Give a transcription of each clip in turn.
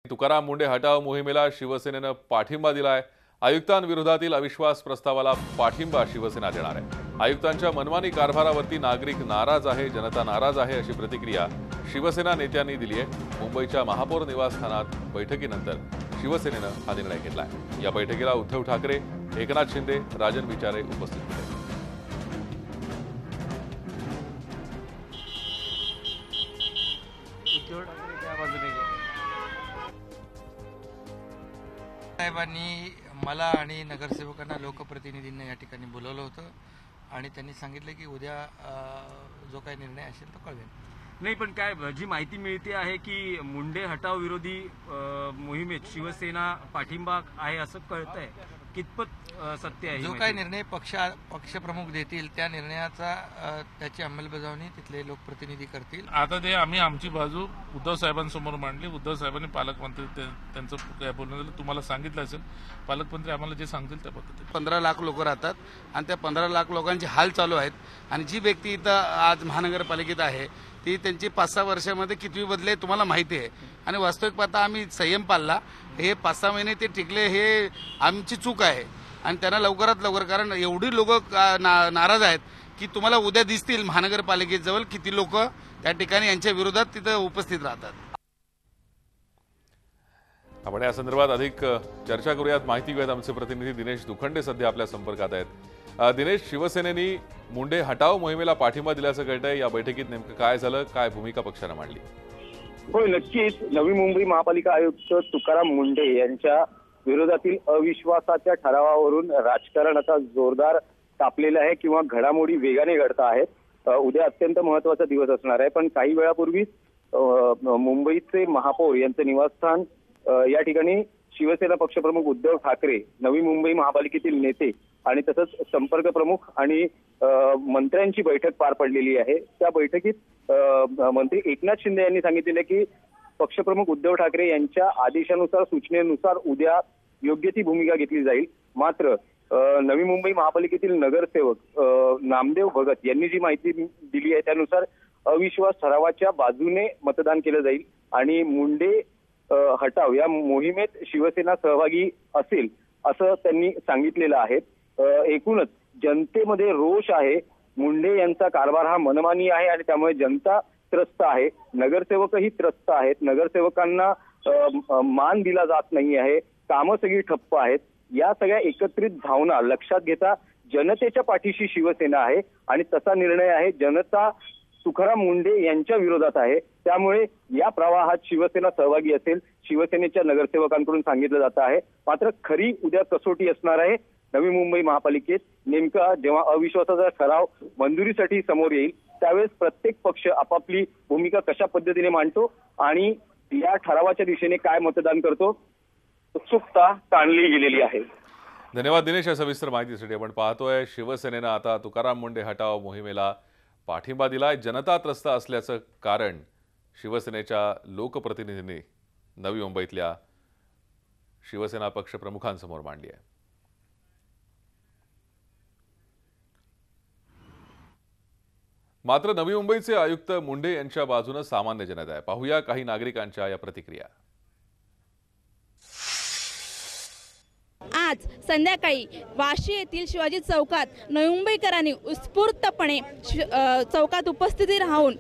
तुकाराम मुंढे हटाव मोहिमेला शिवसेनेनं पाठिंबा दिलाय। आयुक्तांविरोधातील अविश्वास प्रस्तावाला पाठिंबा शिवसेना देणार आहे। आयुक्तांच्या मनमानी कारभारावरती नागरिक नाराज आहे, जनता नाराज आहे अशी प्रतिक्रिया शिवसेना नेत्यांनी दिली आहे। मुंबईच्या महापौर निवासस्थानात बैठकीनंतर शिवसेनेनं हा निर्णय घेतलाय। या बैठकीला उद्धव ठाकरे, एकनाथ शिंदे, राजन विचारे उपस्थित होते। साहेबांनी मला आणि नगरसेवकांना, लोकप्रतिनिधींना या ठिकाणी बोलवलं होतं आणि त्यांनी सांगितलं की उद्या जो काही निर्णय असेल तो कळवेल। नाही, पण काय जी माहिती मिळते आहे की मुंढे हटाव विरोधी मोहिमेत शिवसेना पाठिंबा आहे असं कळतंय, कितपत सत्य आहे? जो काही निर्णय पक्षप्रमुख देतील त्या निर्णयाचा त्याची अंमलबजावणी तिथले लोकप्रतिनिधी करतील। आता ते आम्ही आमची बाजू उद्धव साहेबांसमोर मांडली। उद्धव साहेबांनी पालकमंत्री त्यांचं काय बोलणं तुम्हाला सांगितलं असेल, पालकमंत्री आम्हाला जे सांगतील त्या पद्धतीने। 15 लाख लोक राहतात आणि त्या 15 लाख लोकांचे हाल चालू आहेत आणि जी व्यक्ती इथं आज महानगरपालिकेत आहे ती त्यांची 5-6 वर्षामध्ये किती बदले तुम्हाला माहिती आहे आणि वास्तविक पाहता आम्ही संयम पाळला। हे 5-6 महिने ते टिकले हे आमची चूक आहे आणि त्यांना लवकरात लवकर, कारण एवढी लोक नाराज आहेत की तुम्हाला उद्या दिसतील महानगरपालिकेजवळ किती लोक त्या ठिकाणी यांच्या विरोधात तिथं उपस्थित राहतात। आपण या संदर्भात अधिक चर्चा करूयात, माहिती घेऊयात। आमचे प्रतिनिधी दिनेश दुखंडे सध्या आपल्या संपर्कात आहेत। दिनेश, शिवसेनेने मुंढे हटाव मोहिमेला पाठिंबा दिल्याचं कळतंय। या बैठकीत नेमकं काय झालं, काय भूमिका पक्षाने मांडली? होय, नक्कीच नवी मुंबई महापालिका आयुक्त तुकाराम मुंढे यांच्या विरोधातील अविश्वासाच्या ठरावावरून राजकारण आता जोरदार तापलेलं आहे किंवा घडामोडी वेगाने घडत आहेत। उद्या अत्यंत महत्त्वाचा दिवस असणार आहे, पण काही वेळापूर्वी मुंबईचे महापौर यांचं निवासस्थान या ठिकाणी शिवसेना पक्षप्रमुख उद्धव ठाकरे, नवी मुंबई महापालिकेतील नेते आणि तसंच संपर्क प्रमुख आणि मंत्र्यांची बैठक पार पडलेली आहे। त्या बैठकीत मंत्री एकनाथ शिंदे यांनी सांगितलेलं की पक्षप्रमुख उद्धव ठाकरे यांच्या आदेशानुसार, सूचनेनुसार उद्या योग्य ती भूमिका घेतली जाईल। मात्र नवी मुंबई महापालिकेतील नगरसेवक नामदेव भगत यांनी जी माहिती दिली आहे त्यानुसार अविश्वास ठरावाच्या बाजूने मतदान केलं जाईल आणि मुंढे हटाव या मोहिमेत शिवसेना सहभागी असेल असं त्यांनी सांगितलेलं आहे। एकूणच जनतेमध्ये रोष आहे, मुंढे यांचा कारभार हा मनमानी आहे आणि त्यामुळे जनता त्रस्त आहे, नगरसेवकही त्रस्त आहेत, नगरसेवकांना मान दिला जात नाही आहे, कामं सगळी ठप्प आहेत। या सगळ्या एकत्रित भावना लक्षात घेता जनतेच्या पाठीशी शिवसेना आहे आणि तसा निर्णय आहे, जनता तुकाराम मुंढे यांच्या विरोधात आहे। त्यामुळे या प्रवाहात शिवसेना सहभागी असेल, शिवसेनेच्या नगरसेवकांकडून सांगितलं जात आहे। मात्र खरी उद्या कसोटी असणार आहे नवी मुंबई महापालिकेत। नेमका जेव्हा अविश्वासाचा ठराव मंजुरीसाठी समोर येईल त्यावेळेस प्रत्येक पक्ष आपापली भूमिका कशा पद्धतीने मांडतो आणि या ठरावाच्या दिशेने काय मतदान करतो, उत्सुकता ताणली गेलेली आहे। धन्यवाद दिनेश या सविस्तर माहितीसाठी। आपण पाहतोय शिवसेनेनं आता तुकाराम मुंढे हटाव मोहिमेला पाठिंबा दिलाय। जनता त्रस्त असल्याचं कारण शिवसेनेच्या लोकप्रतिनिधींनी नवी मुंबईतल्या शिवसेना पक्षप्रमुखांसमोर मांडली आहे। मात्र नवी मुंबईचे आयुक्त मुंढे यांच्या बाजूने सामान्य जनता आहे। पाहूया काही नागरिकांच्या या प्रतिक्रिया। आज संध्याकाळी वाशी येथील शिवाजी चौकात नवी मुंबईकरांनी उत्स्फूर्तपणे चौकात उपस्थिती राहून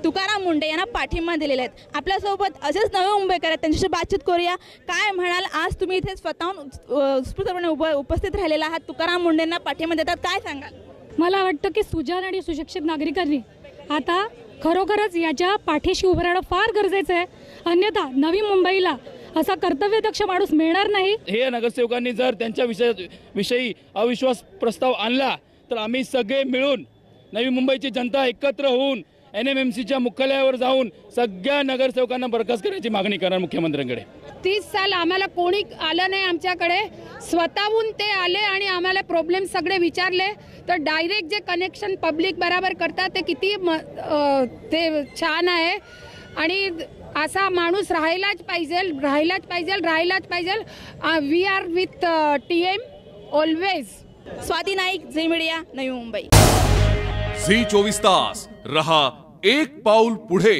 तुकाराम मुंढे यांना पाठिंबा दिलेला आहे। आपल्यासोबत असेच नवी मुंबईकर आहेत, त्यांच्याशी बातचीत करूया। काय म्हणाल, आज तुम्ही इथे स्वतःहून उत्स्फूर्तपणे उपस्थित राहिलेला आहात, तुकाराम मुंढेंना पाठिंबा देतात, काय सांगाल? मला वाटतं की सुजाण आणि सुशिक्षित नागरिकांनी आता खरोखरच याच्या पाठीशी उभं राहणं फार गरजेचं आहे, अन्यथा नवी मुंबईला असा कर्तव्यदक्ष माणूस मिळणार नाही। हे नगरसेवकांनी जर त्यांच्या विषयी अविश्वास प्रस्ताव आणला तर आम्ही सगळे मिळून नवी मुंबईची जनता एकत्र होऊन NMMCच्या मुख्यालयावर जाऊन सगळ्या नगरसेवकांना बरखास्त करण्याची मागणी करणार मुख्यमंत्र्यांकडे। 30 साल आम्हाला कोणी आलं नाही आमच्याकडे, स्वतःहून ते आले आणि आम्हाला प्रॉब्लेम सगळे विचारले तर डायरेक्ट जे कनेक्शन पब्लिक बरोबर करतात ते किती ते छान आहे आणि असा माणूस राहायलाच पाहिजे। We are with TM always. Swati Naik, Zee media, Navi Mumbai. Zee 24 तास रहा एक पाऊल पुढे।